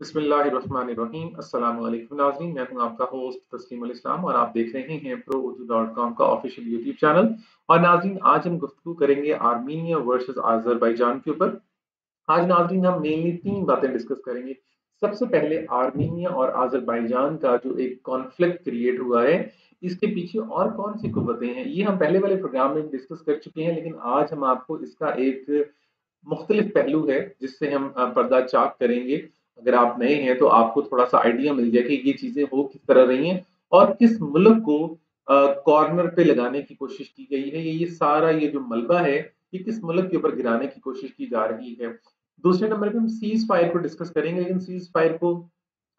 بسم اللہ الرحمن الرحیم۔ السلام علیکم ناظرین، میں ہوں آپ کا ہوسٹ تسلیم الاسلام اور آپ دیکھ رہے ہیں pro-urdu.com کا آفیشیل یوٹیوب چینل۔ اور ناظرین، آج ہم گفتگو کریں گے آرمینیا ورسز آذربائیجان کے اوپر۔ آج ناظرین ہم مینلی تین باتیں ڈسکس کریں گے۔ سب سے پہلے آرمینیا اور آذربائیجان کا جو ایک کانفلکٹ کریٹ ہوا ہے، اس کے پیچھے اور کون سی قوتیں ہیں، یہ ہم پہلے والے پروگرام میں ڈسکس کر چکے ہیں، لیکن آج ہم آپ کو اس کا ایک مختلف پہلو ہے جس سے ہم پردہ چاک کریں گے۔ اگر آپ نئے ہیں تو آپ کو تھوڑا سا آئیڈیا مل جائے کہ یہ چیزیں ہو کس طرح رہی ہیں اور کس ملک کو کارنر پہ لگانے کی کوشش کی گئی ہے، یہ سارا یہ جو ملبہ ہے یہ کس ملک کے اوپر گرانے کی کوشش کی جا رہی ہے۔ دوسرے نمبر پہ ہم سیز فائر کو ڈسکس کریں گے، لیکن سیز فائر کو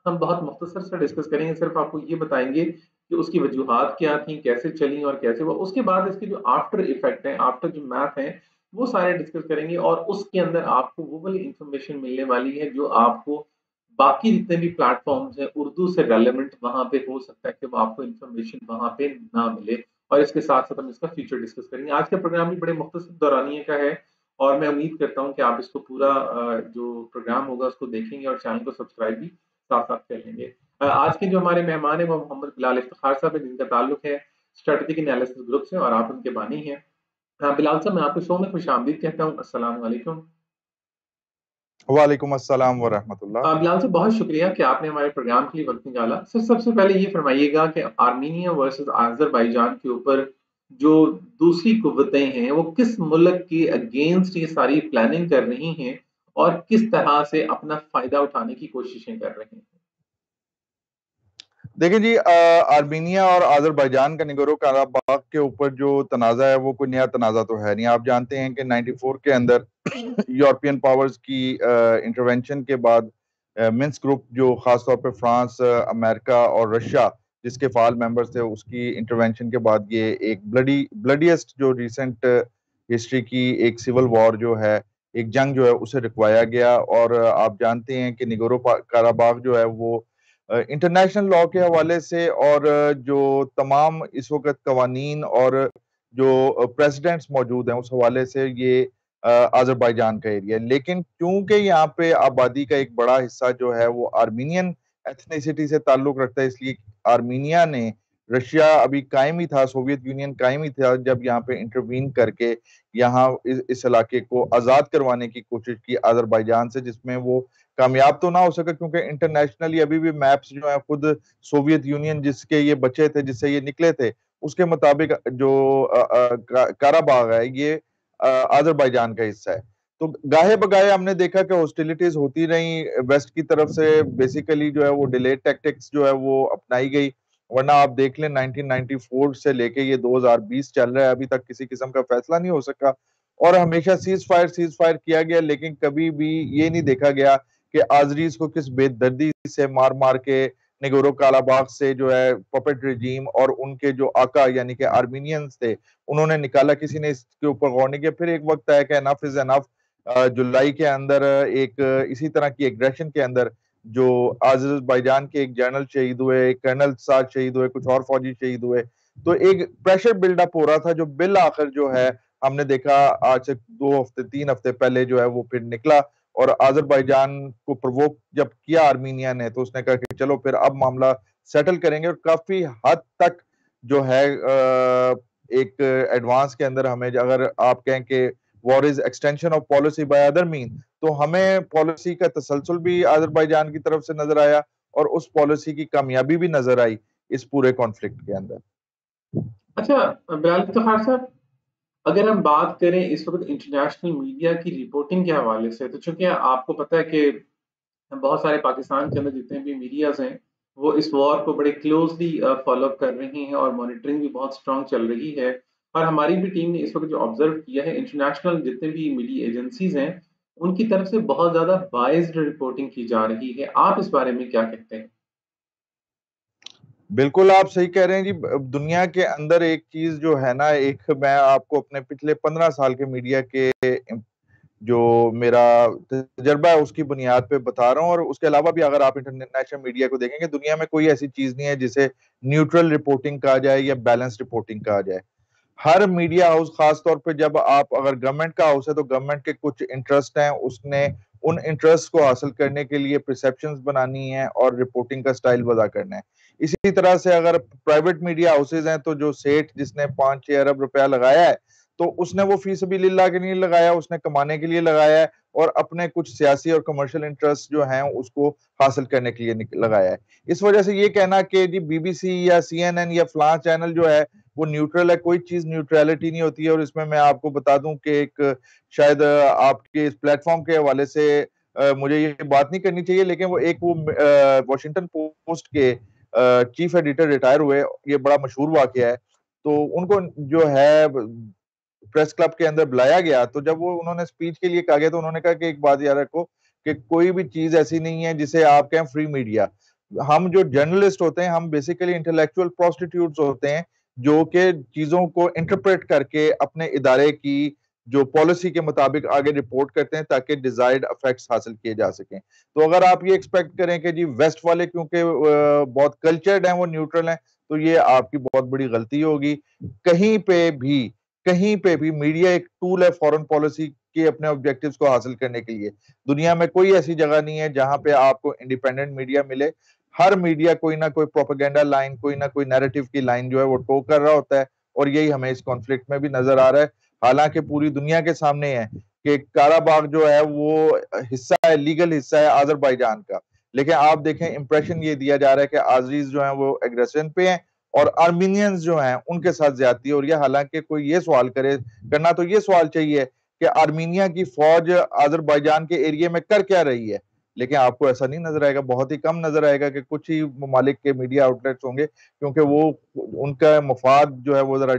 ہم بہت مختصر سے ڈسکس کریں گے، صرف آپ کو یہ بتائیں گے کہ اس کی وجوہات کیا تھیں، کیسے چلیں اور کیسے ہوا۔ اس کے بعد اس کے جو آفٹر ایفیکٹ ہیں، آفٹر جو میتھ ہیں، وہ سارے ڈسکس کریں گے، اور اس کے اندر آپ کو وہ والی انفارمیشن ملنے والی ہے جو آپ کو باقی جتنے بھی پلیٹ فارمز ہیں اردو سے ریلیونٹ وہاں پہ ہو سکتا ہے کہ وہ آپ کو انفارمیشن وہاں پہ نہ ملے۔ اور اس کے ساتھ ساتھ ہم اس کا فیچر ڈسکس کریں گے۔ آج کا پروگرام بھی بڑے مختصر دورانیے کا ہے اور میں امید کرتا ہوں کہ آپ اس کو پورا جو پروگرام ہوگا اس کو دیکھیں گے اور چینل کو سبسکرائب بھی ساتھ ساتھ کر لیں گے۔ آج کے جو ہمارے مہمان ہیں وہ محمد بلال افتخار صاحب ہیں، جن کا تعلق ہے اسٹریٹجک انالیسس گروپ سے، اور آپ ان کے بانی ہیں۔ بلال صاحب، میں آپ کو شو میں خوش آمدید کہتا ہوں۔ السلام علیکم۔ وعلیکم السلام ورحمۃ اللہ۔ بلال صاحب، بہت شکریہ کہ آپ نے ہمارے پروگرام کے لیے وقت نکالا۔ سب سے پہلے یہ فرمائیے گا کہ آرمینیا ورسز آذربائیجان کے اوپر جو دوسری قوتیں ہیں وہ کس ملک کے اگینسٹ یہ ساری پلاننگ کر رہی ہیں اور کس طرح سے اپنا فائدہ اٹھانے کی کوششیں کر رہے ہیں؟ دیکھیں جی، آرمینیا اور آذربائیجان کا نگورو قراباغ کے اوپر جو تنازع ہے وہ کوئی نیا تنازع تو ہے نہیں۔ آپ جانتے ہیں کہ 94 کے اندر یورپین پاورز کی انٹرونشن کے بعد منسک گروپ، جو خاص طور پہ فرانس، امریکہ اور رشیا جس کے فعال ممبرز تھے، اس کی انٹرونشن کے بعد یہ ایک بلڈیسٹ جو ریسنٹ ہسٹری کی ایک سول وار جو ہے، ایک جنگ جو ہے، اسے رکوایا گیا۔ اور آپ جانتے ہیں کہ نگورو قراباغ جو ہے وہ انٹرنیشنل لاء کے حوالے سے اور جو تمام اس وقت قوانین اور جو پریسیڈنٹس موجود ہیں اس حوالے سے یہ آذربائیجان کا ایریا ہے۔ لیکن کیونکہ یہاں پہ آبادی کا ایک بڑا حصہ جو ہے وہ آرمینین ایتھنیسٹی سے تعلق رکھتا ہے، اس لیے آرمینیا نے، رشیا ابھی قائم ہی تھا، سوویت یونین قائم ہی تھا، جب یہاں پہ انٹروین کر کے یہاں اس علاقے کو آزاد کروانے کی کوشش کی آذربائیجان سے، جس میں وہ کامیاب تو نہ ہو سکا کیونکہ انٹرنیشنلی ابھی بھی میپس جو ہیں خود سوویت یونین جس کے یہ بچے تھے، جس سے یہ نکلے تھے، اس کے مطابق جو قراباغ ہے یہ آذربائیجان کا حصہ ہے۔ تو گاہے بگاہے ہم نے دیکھا کہ ہاسٹیلیٹیز ہوتی رہیں ویسٹ کی طرف سے، بیسیکلی جو ہے وہ ڈیلے ٹیکٹکس جو ہے وہ اپنائی گئی، ورنہ آپ دیکھ لیں 1994 سے لے کے یہ 2020 چل رہا ہے، ابھی تک کسی قسم کا فیصلہ نہیں ہو سکا۔ اور ہمیشہ سیز فائر کیا گیا، لیکن کبھی بھی یہ نہیں دیکھا گیا کہ آذریز کو کس بے دردی سے مار مار کے نگورو قراباغ سے جو ہے پپٹ رجیم اور ان کے جو آقا یعنی کہ آرمینینز تھے انہوں نے نکالا۔ کسی نے اس کے اوپر غور نہیں کیا۔ پھر ایک وقت آیا کہ انف از انف، جولائی کے اندر ایک اسی طرح کی ایگریشن کے اندر جو آذربائیجان کے ایک جنرل شہید ہوئے، ایک کرنل ساتھ شہید ہوئے، کچھ اور فوجی شہید ہوئے، تو ایک پریشر بلڈ اپ ہو رہا تھا جو بالآخر جو ہے ہم نے دیکھا آج سے 2 ہفتے 3 ہفتے پہلے جو ہے وہ پھر نکلا۔ اور آذربائیجان کو پرووک جب کیا آرمینیا نے، تو اس نے کہا کہ چلو پھر اب معاملہ سیٹل کریں گے، اور کافی حد تک جو ہے ایک ایڈوانس کے اندر ہمیں، اگر آپ کہیں کہ war is extension of policy by other mean, تو ہمیں پالیسی کا تسلسل بھی آذربائیجان کی طرف سے نظر آیا اور اس پالیسی کی کامیابی بھی نظر آئی اس پورے کانفلکٹ کے اندر۔ اچھا بلال افتخار صاحب، اگر ہم بات کریں اس وقت انٹرنیشنل میڈیا کی رپورٹنگ کے حوالے سے، تو چونکہ آپ کو پتہ ہے کہ بہت سارے پاکستان کے اندر جتنے بھی میڈیاز ہیں وہ اس وار کو بڑے کلوزلی فالو اپ کر رہے ہیں اور مانیٹرنگ بھی بہت اسٹرانگ چل رہی ہے۔ اور ہماری بھی ٹیم نے اس وقت جو آبزرو کیا ہے، انٹرنیشنل جتنے بھی میڈیا ایجنسیز ہیں ان کی طرف سے بہت زیادہ بائزڈ رپورٹنگ کی جا رہی ہے۔ آپ اس بارے میں کیا کہتے ہیں؟ بالکل آپ صحیح کہہ رہے ہیں جی۔ دنیا کے اندر ایک چیز جو ہے نا، ایک میں آپ کو اپنے پچھلے 15 سال کے میڈیا کے جو میرا تجربہ ہے اس کی بنیاد پہ بتا رہا ہوں، اور اس کے علاوہ بھی اگر آپ انٹرنیشنل میڈیا کو دیکھیں گے، دنیا میں کوئی ایسی چیز نہیں ہے جسے نیوٹرل رپورٹنگ کہا جائے یا بیلنس رپورٹنگ کہا جائے۔ ہر میڈیا ہاؤس، خاص طور پہ جب آپ اگر گورنمنٹ کا ہاؤس ہے تو گورنمنٹ کے کچھ انٹرسٹ ہیں، اس نے ان انٹرسٹ کو حاصل کرنے کے لیے پرسیپشنز بنانی ہے اور رپورٹنگ کا سٹائل وضع کرنا ہے. اسی طرح سے اگر پرائیویٹ میڈیا ہاؤسز ہیں تو جو سیٹھ جس نے 5-6 ارب روپیہ لگایا ہے تو اس نے وہ فی سبیل اللہ کے لیے لگایا, اس نے کمانے کے لیے لگایا ہے اور اپنے کچھ سیاسی اور کمرشل انٹرسٹ جو ہیں اس کو حاصل کرنے کے لیے لگایا ہے. اس وجہ سے یہ کہنا کہ جی بی بی سی یا سی این این یا فلاں چینل جو ہے وہ نیوٹرل ہے, کوئی چیز نیوٹرلٹی نہیں ہوتی ہے. اور اس میں آپ کو بتا دوں کہ ایک شاید آپ کے اس پلیٹ فارم کے حوالے سے مجھے یہ بات نہیں کرنی چاہیے, لیکن وہ ایک واشنگٹن پوسٹ کے چیف ایڈیٹر ریٹائر ہوئے, یہ بڑا مشہور واقعہ ہے. تو ان کو جو ہے پریس کلب کے اندر بلایا گیا, تو جب وہ انہوں نے سپیچ کے لیے کہا گیا تو انہوں نے کہا کہ ایک بات یاد رکھو کہ کوئی بھی چیز ایسی نہیں ہے جسے آپ کہیں فری میڈیا. ہم جو جرنلسٹ ہوتے ہیں ہم بیسیکلی انٹلیکچوئل پروسٹیٹیوٹس ہوتے ہیں جو کہ چیزوں کو انٹرپریٹ کر کے اپنے ادارے کی جو پالیسی کے مطابق آگے رپورٹ کرتے ہیں تاکہ ڈیزائرڈ افیکٹس حاصل کیے جا سکیں. تو اگر آپ یہ ایکسپیکٹ کریں کہ جی ویسٹ والے کیونکہ بہت کلچرڈ ہیں وہ نیوٹرل ہیں, تو یہ آپ کی بہت بڑی غلطی ہوگی. کہیں پہ بھی میڈیا ایک ٹول ہے فورن پالیسی کے اپنے آبجیکٹیوز کو حاصل کرنے کے لیے. دنیا میں کوئی ایسی جگہ نہیں ہے جہاں پہ آپ کو انڈیپینڈنٹ میڈیا ملے. ہر میڈیا کوئی نہ کوئی پروپیگنڈا لائن, کوئی نہ کوئی نیریٹو کی لائن جو ہے وہ ٹو کر رہا ہوتا ہے, اور یہی ہمیں اس کانفلکٹ میں بھی نظر آ رہا ہے. حالانکہ پوری دنیا کے سامنے ہے کہ کارا باغ جو ہے وہ حصہ ہے, لیگل حصہ ہے آذربائیجان کا, لیکن آپ دیکھیں امپریشن یہ دیا جا رہا ہے کہ آذریز جو ہیں وہ ایگریشن پہ ہیں اور آرمینینز جو ہیں ان کے ساتھ زیادتی ہو رہی ہے. حالانکہ کوئی یہ سوال کرنا تو یہ سوال چاہیے کہ آرمینیا کی فوج آذربائیجان کے ایریے میں کر کیا رہی ہے, لیکن آپ کو ایسا نہیں نظر آئے گا, بہت ہی کم نظر آئے گا کہ کچھ ہی ممالک کے میڈیا آؤٹ لیٹس ہوں گے کیونکہ وہ ان کا مفاد جو ہے وہ ذرا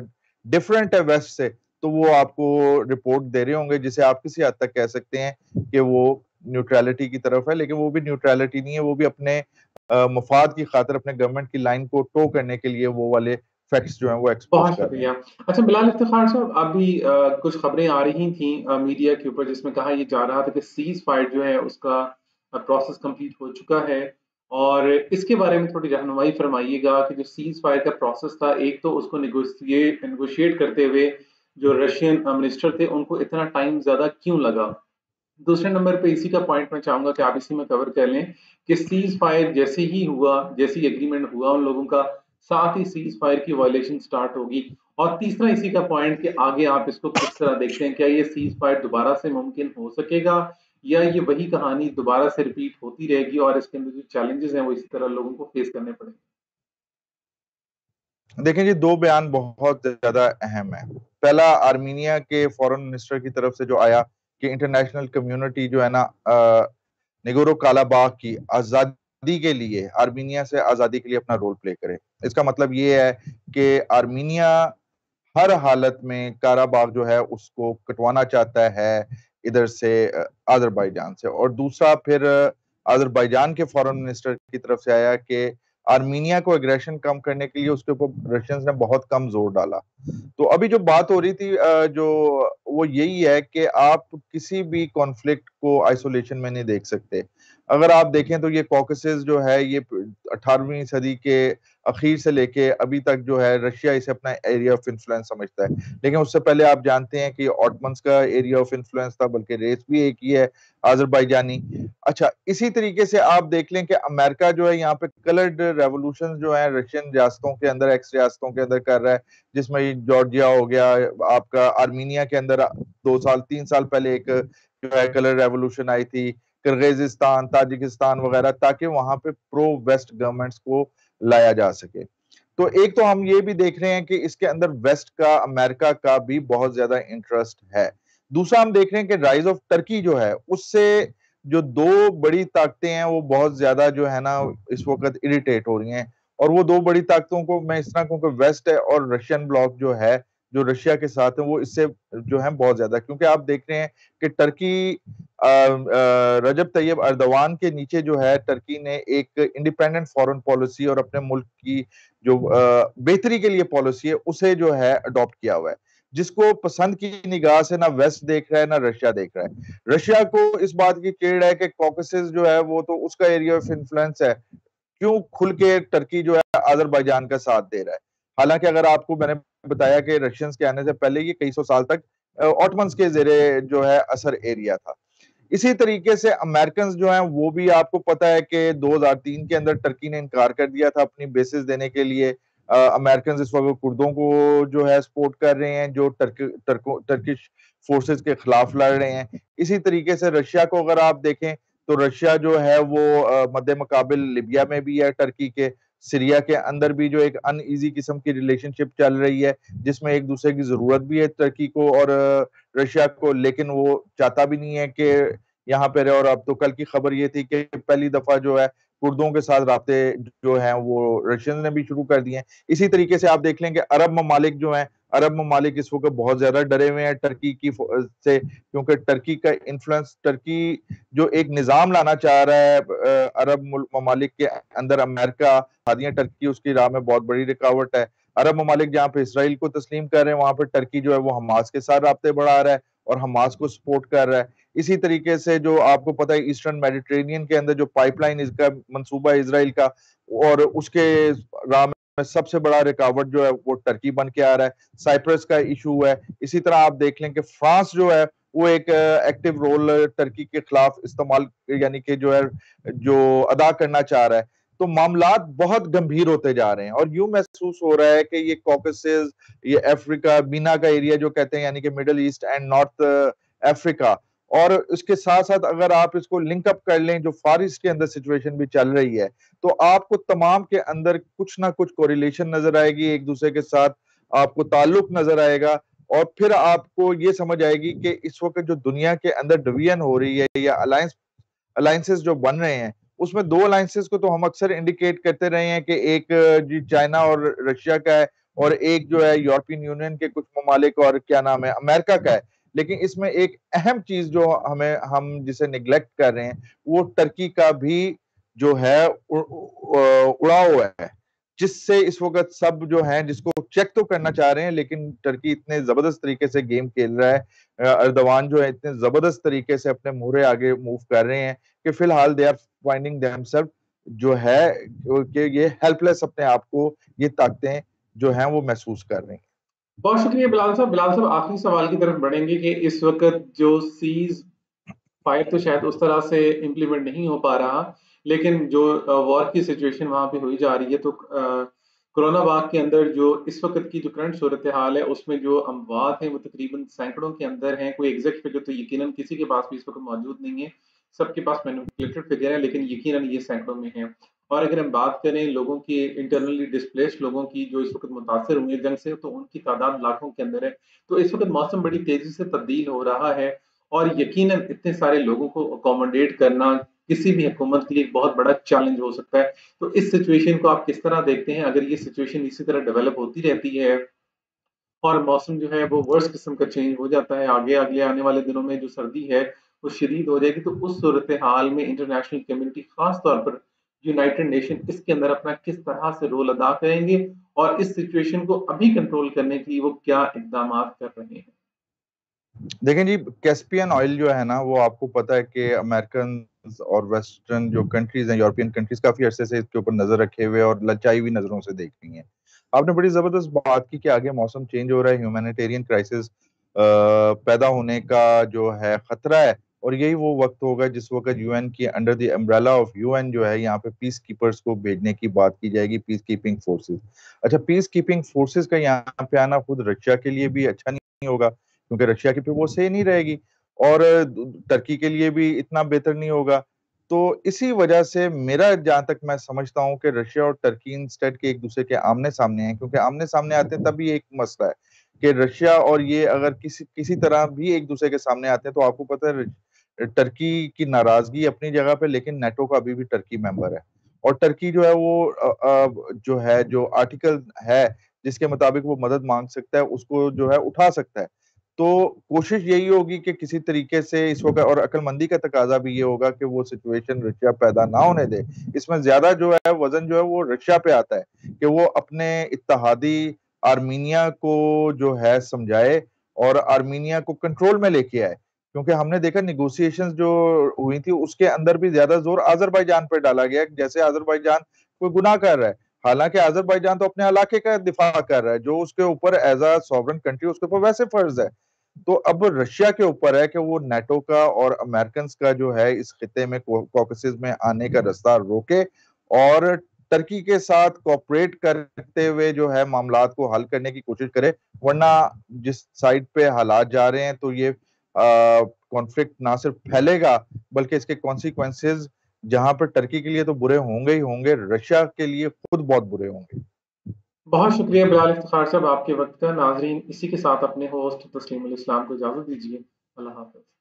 ڈیفرنٹ ہے ویسٹ سے, تو وہ آپ کو رپورٹ دے رہے ہوں گے جسے آپ کسی حد تک کہہ سکتے ہیں کہ وہ نیوٹرلٹی کی طرف ہے. لیکن وہ بھی نیوٹرلٹی نہیں ہے, وہ بھی اپنے مفاد کی خاطر اپنے گورنمنٹ کی لائن کو ٹو کرنے کے لیے وہ والے فیکٹس جو ہیں وہ ایکسپوز بہت کر رہے شکریہ. ہیں. اچھا بلال افتخار صاحب, ابھی کچھ خبریں آ رہی تھیں میڈیا کے اوپر جس میں کہا یہ جا رہا تھا کہ سیز فائر جو ہے اس کا پروسیس کمپلیٹ ہو چکا ہے, اور اس کے بارے میں تھوڑی رہنمائی فرمائیے گا کہ جو سیز فائر کا پروسیس تھا, ایک تو اس کو نیگوشیٹ کرتے ہوئے جو رشین منسٹر تھے ان کو اتنا ٹائم زیادہ کیوں لگا. دوسرے نمبر پہ اسی کا پوائنٹ میں چاہوں گا کہ آپ اسی میں کور کر لیں کہ سیز فائر جیسے ہی ہوا, جیسی ایگریمنٹ ہوا ان لوگوں کا, ساتھ ہی سیز فائر کی وائلیشن سٹارٹ ہوگی. اور تیسرا اسی کا پوائنٹ کہ آگے آپ اس کو کس طرح دیکھتے ہیں, کیا یہ سیز فائر دوبارہ سے ممکن ہو سکے گا یا یہ وہی کہانی دوبارہ سے ریپیٹ ہوتی رہے گی اور اس کے اندر جو چیلنجز ہیں وہ اسی طرح لوگوں کو فیس کرنے پڑیں گے؟ دیکھیں جی, دو بیان بہت زیادہ اہم ہیں. پہلا آرمینیا کے فورن منسٹر کی طرف سے جو آیا کہ انٹرنیشنل کمیونٹی جو ہے نا نگورو کاراباخ کی آزادی کے لیے, آرمینیا سے آزادی کے لیے اپنا رول پلے کرے. اس کا مطلب یہ ہے کہ آرمینیا ہر حالت میں کاراباخ جو ہے اس کو کٹوانا چاہتا ہے ادھر سے آذربائیجان سے. اور دوسرا پھر آذربائیجان کے فورن منسٹر کی طرف سے آیا کہ آرمینیا کو اگریشن کم کرنے کے لیے اس کے اوپر رشینز نے بہت کم زور ڈالا. تو ابھی جو بات ہو رہی تھی جو وہ یہی ہے کہ آپ کسی بھی کانفلکٹ کو آئسولیشن میں نہیں دیکھ سکتے. اگر آپ دیکھیں تو یہ کوکسز جو ہے یہ 18ویں صدی کے اخیر سے لے کے ابھی تک جو ہے رشیا اسے اپنا ایریا آف انفلوئنس سمجھتا ہے, لیکن اس سے پہلے آپ جانتے ہیں کہ یہ آٹمنز کا ایریا آف انفلوئنس تھا, بلکہ ریس بھی ایک ہی ہے آذربائیجانی. اچھا, اسی طریقے سے آپ دیکھ لیں کہ امریکہ جو ہے یہاں پہ کلرڈ ریولوشن جو ہیں رشین ریاستوں کے اندر, ایکس ریاستوں کے اندر کر رہا ہے, جس میں جارجیا ہو گیا آپ کا. آرمینیا کے اندر 2-3 سال پہلے ایک جو ہے کلر ریولوشن آئی تھی, کرغیزستان, تاجکستان وغیرہ, تاکہ وہاں پہ پرو ویسٹ گورنمنٹس کو لایا جا سکے. تو ایک تو ہم یہ بھی دیکھ رہے ہیں کہ اس کے اندر ویسٹ کا, امریکہ کا بھی بہت زیادہ انٹرسٹ ہے. دوسرا ہم دیکھ رہے ہیں کہ رائز آف ٹرکی جو ہے اس سے جو دو بڑی طاقتیں ہیں وہ بہت زیادہ جو ہے نا اس وقت اریٹیٹ ہو رہی ہیں. اور وہ دو بڑی طاقتوں کو میں اس طرح کہوں کہ ویسٹ ہے اور رشین بلاک جو ہے جو رشیا کے ساتھ ہے وہ اس سے جو ہے بہت زیادہ, کیونکہ آپ دیکھ رہے ہیں کہ ٹرکی رجب طیب اردوان کے نیچے جو ہے ٹرکی نے ایک انڈیپینڈنٹ فورن پالیسی اور اپنے ملک کی جو بہتری کے لیے پالیسی ہے اسے جو ہے اڈاپٹ کیا ہوا ہے, جس کو پسند کی نگاہ سے نہ ویسٹ دیکھ رہا ہے نہ رشیا دیکھ رہا ہے. رشیا کو اس بات کی چیڑ ہے کہ کوکسز جو ہے وہ تو اس کا ایریا آف انفلوئنس ہے, کیوں کھل کے ٹرکی جو ہے آذربائیجان کا ساتھ دے رہا ہے. حالانکہ اگر آپ کو میں نے بتایا کہ رشینز کے آنے سے پہلے یہ کئی سو سال تک آٹمنز کے زیر جو ہے اثر ایریا تھا. اسی طریقے سے امریکنز جو ہیں وہ بھی آپ کو پتا ہے کہ 2003 کے اندر ٹرکی نے انکار کر دیا تھا اپنی بیسز دینے کے لیے. امریکنز اس وقت کردوں کو جو ہے سپورٹ کر رہے ہیں جو ٹرکش فورسز کے خلاف لڑ رہے ہیں. اسی طریقے سے رشیا کو اگر آپ دیکھیں تو رشیا جو ہے وہ مد مقابل لیبیا میں بھی ہے ٹرکی کے, سیریا کے اندر بھی جو ایک ان ایزی قسم کی ریلیشن شپ چل رہی ہے جس میں ایک دوسرے کی ضرورت بھی ہے ٹرکی کو اور رشیا کو, لیکن وہ چاہتا بھی نہیں ہے کہ یہاں پہ رہے. اور اب تو کل کی خبر یہ تھی کہ پہلی دفعہ جو ہے کردوں کے ساتھ رابطے جو ہیں وہ رشین نے بھی شروع کر دیے ہیں. اسی طریقے سے آپ دیکھ لیں کہ عرب ممالک جو ہیں, عرب ممالک اس وقت بہت زیادہ ڈرے ہوئے ہیں ٹرکی کی سے, کیونکہ ٹرکی کا انفلوئنس, ٹرکی جو ایک نظام لانا چاہ رہا ہے عرب ممالک کے اندر, امریکہ ہادیاں ٹرکی اس کی راہ میں بہت بڑی رکاوٹ ہے. عرب ممالک جہاں پہ اسرائیل کو تسلیم کر رہے ہیں وہاں پہ ٹرکی جو ہے وہ حماس کے ساتھ رابطے بڑھا رہا ہے اور حماس کو سپورٹ کر رہا ہے. اسی طریقے سے جو آپ کو پتا ہے ایسٹرن میڈیٹرینین کے اندر جو پائپ لائن اس کا منصوبہ ہے اسرائیل کا, اور اس کے راہ میں سب سے بڑا رکاوٹ جو ہے وہ ٹرکی بن کے آ رہا ہے. سائپرس کا ایشو ہے. اسی طرح آپ دیکھ لیں کہ فرانس جو ہے وہ ایک ایکٹیو رول ٹرکی کے خلاف استعمال یعنی کہ جو ہے جو ادا کرنا چاہ رہا ہے. تو معاملات بہت گمبھیر ہوتے جا رہے ہیں اور یوں محسوس ہو رہا ہے کہ یہ کوکسز, یہ افریقہ بینا کا ایریا جو کہتے ہیں یعنی کہ مڈل ایسٹ اینڈ نارتھ افریقہ, اور اس کے ساتھ ساتھ اگر آپ اس کو لنک اپ کر لیں جو فار ایسٹ کے اندر سچویشن بھی چل رہی ہے تو آپ کو تمام کے اندر کچھ نہ کچھ کوریلیشن نظر آئے گی, ایک دوسرے کے ساتھ آپ کو تعلق نظر آئے گا. اور پھر آپ کو یہ سمجھ آئے گی کہ اس وقت جو دنیا کے اندر ڈویژن ہو رہی ہے یا الائنسز جو بن رہے ہیں, اس میں دو الائنسز کو تو ہم اکثر انڈیکیٹ کرتے رہے ہیں کہ ایک جی چائنا اور رشیا کا ہے اور ایک جو ہے یورپین یونین کے کچھ ممالک اور کیا نام ہے امریکہ کا ہے. لیکن اس میں ایک اہم چیز جو ہم جسے نیگلیکٹ کر رہے ہیں وہ ٹرکی کا بھی جو ہے اڑا ہوا ہے, جس سے اس وقت سب جو ہیں جس کو چیک تو کرنا چاہ رہے ہیں, لیکن ٹرکی اتنے زبردست طریقے سے گیم کھیل رہا ہے, اردوان جو ہے اتنے زبردست طریقے سے اپنے مہرے آگے موو کر رہے ہیں کہ فی الحال they are finding them self جو ہے کہ یہ ہیلپ لیس اپنے آپ کو یہ طاقتیں جو ہیں وہ محسوس کر رہی ہیں. بہت شکریہ بلال صاحب. بلال صاحب آخری سوال کی طرف بڑھیں گے کہ اس وقت جو سیز فائر تو شاید اس طرح سے امپلیمنٹ نہیں ہو پا رہا, لیکن جو وار کی سچویشن وہاں پہ ہوئی جا رہی ہے, تو کرونا باغ کے اندر جو اس وقت کی جو کرنٹ صورتحال ہے اس میں جو اموات ہیں وہ تقریباً سینکڑوں کے اندر ہیں. کوئی ایگزیکٹ فگر تو یقیناً کسی کے پاس بھی اس وقت موجود نہیں ہے, سب کے پاس مینیپولیٹڈ فگر ہے, لیکن یقیناً یہ سینکڑوں میں ہیں. اور اگر ہم بات کریں لوگوں کی انٹرنلی ڈسپلیسڈ لوگوں کی جو اس وقت متاثر ہوئے جنگ سے, تو ان کی تعداد لاکھوں کے اندر ہے. تو اس وقت موسم بڑی تیزی سے تبدیل ہو رہا ہے اور یقیناً اتنے سارے لوگوں کو اکوموڈیٹ کرنا کسی بھی حکومت کے لیے ایک بہت بڑا چیلنج ہو سکتا ہے. تو اس سچویشن کو آپ کس طرح دیکھتے ہیں؟ اگر یہ سچویشن اسی طرح ڈیولپ ہوتی رہتی ہے اور موسم جو ہے وہ ورس قسم کا چینج ہو جاتا ہے, آگے آنے والے دنوں میں جو سردی ہے وہ شدید ہو جائے گی, تو اس صورتحال میں انٹرنیشنل کمیونٹی خاص طور پر یونائٹڈ نیشن اس کے اندر اپنا کس طرح سے رول ادا کریں گے اور اس سچویشن کو ابھی کنٹرول کرنے کے لیے وہ کیا اقدامات کر رہے ہیں؟ دیکھیں جی, کیسپین آئل جو ہے نا وہ آپ کو پتا ہے کہ امریکن اور ویسٹرن جو کنٹریز ہیں, یورپین کنٹریز کافی عرصے سے اس کے اوپر نظر رکھے ہوئے اور لچائی ہوئی نظروں سے دیکھ رہی ہیں. آپ نے بڑی زبردست بات کی کہ آگے موسم چینج ہو رہا ہے, ہیومینیٹیرین کرائسس پیدا ہونے کا جو ہے خطرہ ہے, اور یہی وہ وقت ہوگا جس وقت یو این کی under the umbrella of U N جو ہے یہاں پہ پیس کیپرز کو بھیجنے کی بات کی جائے گی, پیس کیپنگ فورسز. اچھا, پیس کیپنگ فورسز کا یہاں پہ آنا خود رشیا کے لیے بھی اچھا نہیں ہوگا کیونکہ رشیا کی پھر وہ صحیح نہیں رہے گی اور ٹرکی کے لیے بھی اتنا بہتر نہیں ہوگا. تو اسی وجہ سے میرا جہاں تک میں سمجھتا ہوں کہ رشیا اور ٹرکی انسٹیڈ کے ایک دوسرے کے آمنے سامنے ہیں, کیونکہ آمنے سامنے آتے ہیں تبھی ایک مسئلہ ہے کہ رشیا اور یہ اگر کسی طرح بھی ایک دوسرے کے سامنے آتے ہیں تو آپ کو پتہ ہے ٹرکی کی ناراضگی اپنی جگہ پہ, لیکن نیٹو کا ابھی بھی ٹرکی ممبر ہے اور ٹرکی جو ہے وہ جو آرٹیکل ہے جس کے مطابق وہ مدد مانگ سکتا ہے اس کو جو ہے اٹھا سکتا ہے. تو کوشش یہی ہوگی کہ کسی طریقے سے اس وقت, اور عقل مندی کا تقاضا بھی یہ ہوگا کہ وہ سچویشن رشیا پیدا نہ ہونے دے. اس میں زیادہ جو ہے وزن جو ہے وہ رشیا پہ آتا ہے کہ وہ اپنے اتحادی آرمینیا کو جو ہے سمجھائے اور آرمینیا کو کنٹرول میں لے کے آئے, کیونکہ ہم نے دیکھا نیگوسیشنز جو ہوئی تھی اس کے اندر بھی زیادہ زور آذربائیجان پہ ڈالا گیا, جیسے آذربائیجان کوئی گناہ کر رہا ہے, حالانکہ آذربائیجان تو اپنے علاقے کا دفاع کر رہا ہے جو اس کے اوپر ایز اے سوورن کنٹری اس کے اوپر ویسے فرض ہے. تو اب رشیا کے اوپر ہے کہ وہ نیٹو کا اور امریکنز کا جو ہے اس خطے میں کوکسز میں آنے کا راستہ روکے اور ترکی کے ساتھ کوپریٹ کرتے ہوئے جو ہے معاملات کو حل کرنے کی کوشش کرے، ورنہ جس سائڈ پہ حالات جا رہے ہیں تو یہ کانفلکٹ نہ صرف پھیلے گا بلکہ اس کے کانسیکوینسز جہاں پر ٹرکی کے لیے تو برے ہوں گے ہی ہوں گے، رشیا کے لیے خود بہت برے ہوں گے۔ بہت شکریہ بلال افتخار صاحب آپ کے وقت کا۔ ناظرین اسی کے ساتھ اپنے ہوسٹ تسلیم الاسلام کو اجازت دیجیے۔ اللہ حافظ۔